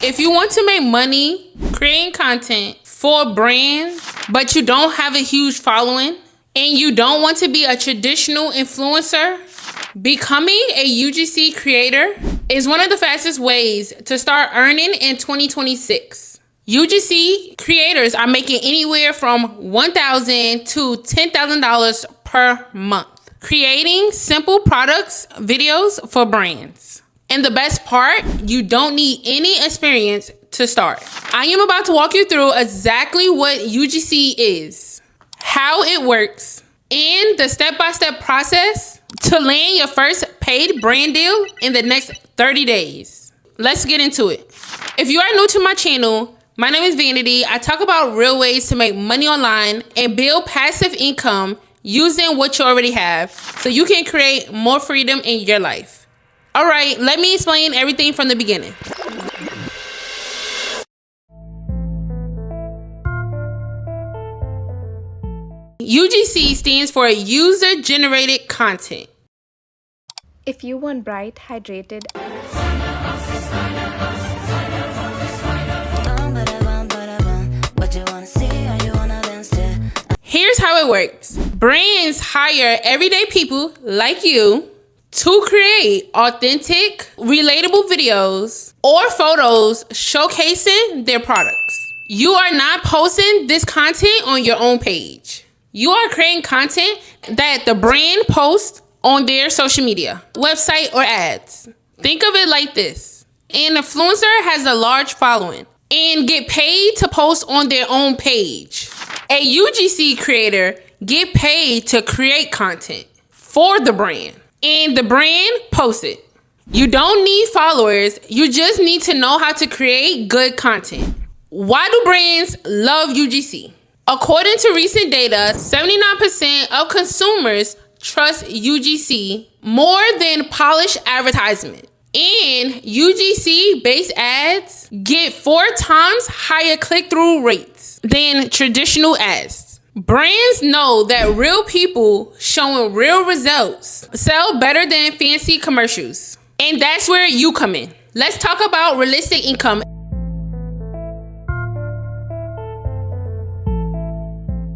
If you want to make money creating content for brands, but you don't have a huge following, and you don't want to be a traditional influencer, becoming a UGC creator is one of the fastest ways to start earning in 2026. UGC creators are making anywhere from $1,000 to $10,000 per month, creating simple products, videos for brands. And the best part, you don't need any experience to start. I am about to walk you through exactly what UGC is, how it works, and the step-by-step process to land your first paid brand deal in the next 30 days. Let's get into it. If you are new to my channel, my name is Vanity. I talk about real ways to make money online and build passive income using what you already have so you can create more freedom in your life. All right, let me explain everything from the beginning. UGC stands for user-generated content. If you want bright, hydrated, here's how it works. Brands hire everyday people like you to create authentic, relatable videos or photos showcasing their products. You are not posting this content on your own page. You are creating content that the brand posts on their social media, website, or ads. Think of it like this. An influencer has a large following and get paid to post on their own page. A UGC creator get paid to create content for the brand, and the brand posts it. You don't need followers, you just need to know how to create good content. Why do brands love UGC? According to recent data, 79% of consumers trust UGC more than polished advertisement. And UGC-based ads get 4 times higher click-through rates than traditional ads. Brands know that real people showing real results sell better than fancy commercials. And that's where you come in. Let's talk about realistic income.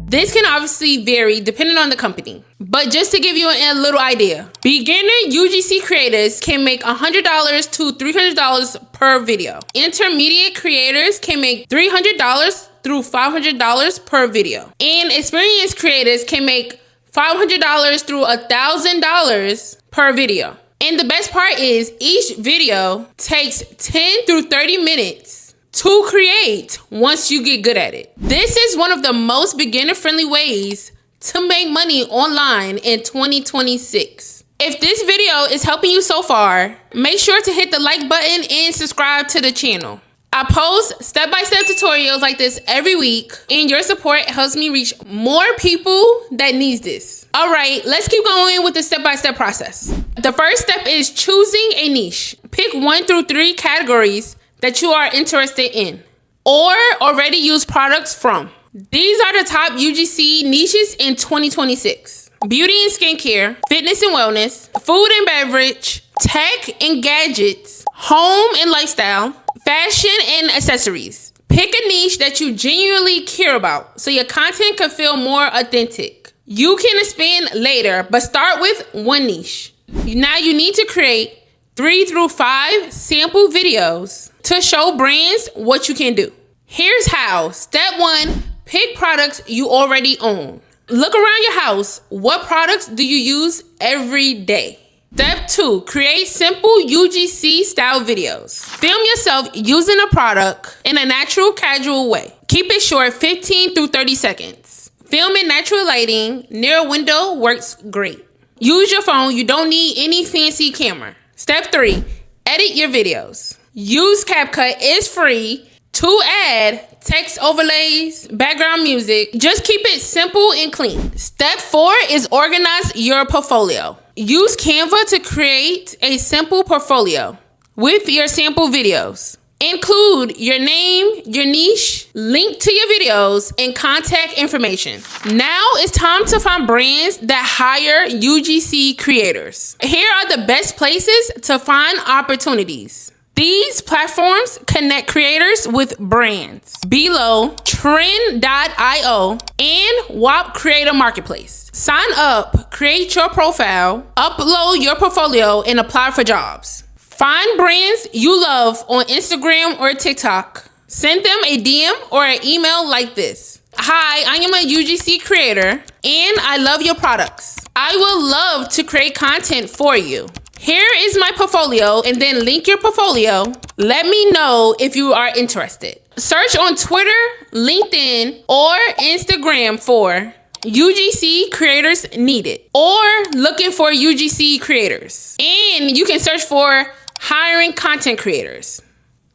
This can obviously vary depending on the company, but just to give you a little idea, beginner UGC creators can make $100 to $300 per video. Intermediate creators can make $300 through $500 per video. And experienced creators can make $500 through $1,000 per video. And the best part is each video takes 10 through 30 minutes to create once you get good at it. This is one of the most beginner-friendly ways to make money online in 2026. If this video is helping you so far, make sure to hit the like button and subscribe to the channel. I post step-by-step tutorials like this every week, and your support helps me reach more people that needs this. All right, let's keep going with the step-by-step process. The first step is choosing a niche. Pick 1 through 3 categories that you are interested in or already use products from. These are the top UGC niches in 2026. Beauty and skincare, fitness and wellness, food and beverage, tech and gadgets, home and lifestyle, fashion and accessories. Pick a niche that you genuinely care about so your content can feel more authentic. You can expand later, but start with one niche. Now you need to create 3 through 5 sample videos to show brands what you can do. Here's how. Step 1, pick products you already own. Look around your house. What products do you use every day? Step 2, create simple UGC style videos. Film yourself using a product in a natural, casual way. Keep it short, 15 through 30 seconds. Film in natural lighting, near a window works great. Use your phone, you don't need any fancy camera. Step 3, edit your videos. Use CapCut, it's free to add text overlays, background music. Just keep it simple and clean. Step 4 is organize your portfolio. Use Canva to create a simple portfolio with your sample videos. Include your name, your niche, link to your videos, and contact information. Now it's time to find brands that hire UGC creators. Here are the best places to find opportunities. These platforms connect creators with brands. Below, Trend.io, and WAP Creator Marketplace. Sign up, create your profile, upload your portfolio, and apply for jobs. Find brands you love on Instagram or TikTok. Send them a DM or an email like this. Hi, I am a UGC creator and I love your products. I would love to create content for you. Here is my portfolio, and then link your portfolio. Let me know if you are interested. Search on Twitter, LinkedIn, or Instagram for UGC creators needed, or looking for UGC creators. And you can search for hiring content creators.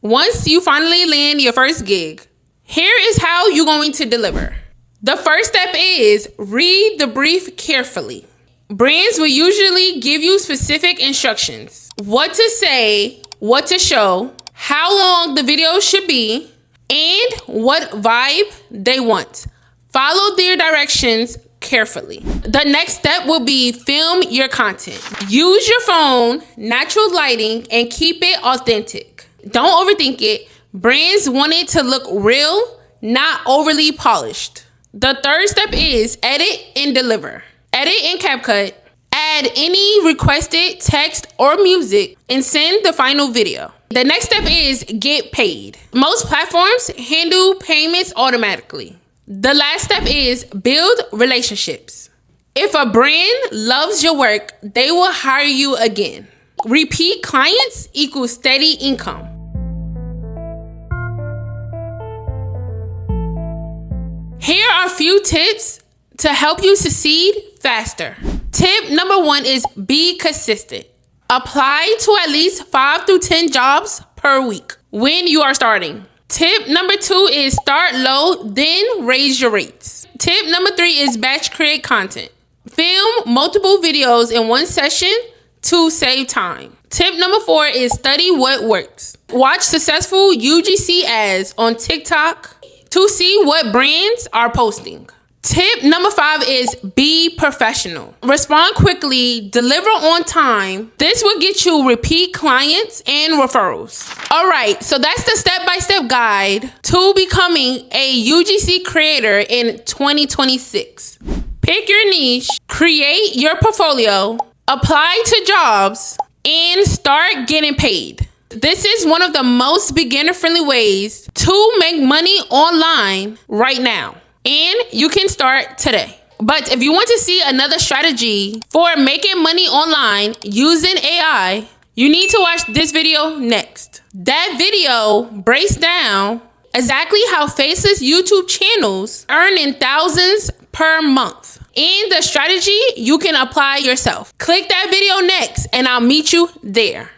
Once you finally land your first gig, here is how you're going to deliver. The first step is read the brief carefully. Brands will usually give you specific instructions. What to say, what to show, how long the video should be, and what vibe they want. Follow their directions carefully. The next step will be film your content. Use your phone, natural lighting, and keep it authentic. Don't overthink it. Brands want it to look real, not overly polished. The third step is edit and deliver. Edit in CapCut, add any requested text or music, and send the final video. The next step is get paid. Most platforms handle payments automatically. The last step is build relationships. If a brand loves your work, they will hire you again. Repeat clients equals steady income. Here are a few tips to help you succeed faster. Tip number 1 is be consistent. Apply to at least 5 through 10 jobs per week when you are starting. Tip number 2 is start low, then raise your rates. Tip number 3 is batch create content. Film multiple videos in one session to save time. Tip number 4 is study what works. Watch successful UGC ads on TikTok to see what brands are posting. Tip number 5 is be professional. Respond quickly, deliver on time. This will get you repeat clients and referrals. All right, so that's the step-by-step guide to becoming a UGC creator in 2026. Pick your niche, create your portfolio, apply to jobs, and start getting paid. This is one of the most beginner-friendly ways to make money online right now. And you can start today. But if you want to see another strategy for making money online using AI, you need to watch this video next. That video breaks down exactly how faceless YouTube channels earn in thousands per month, and the strategy you can apply yourself. Click that video next, and I'll meet you there.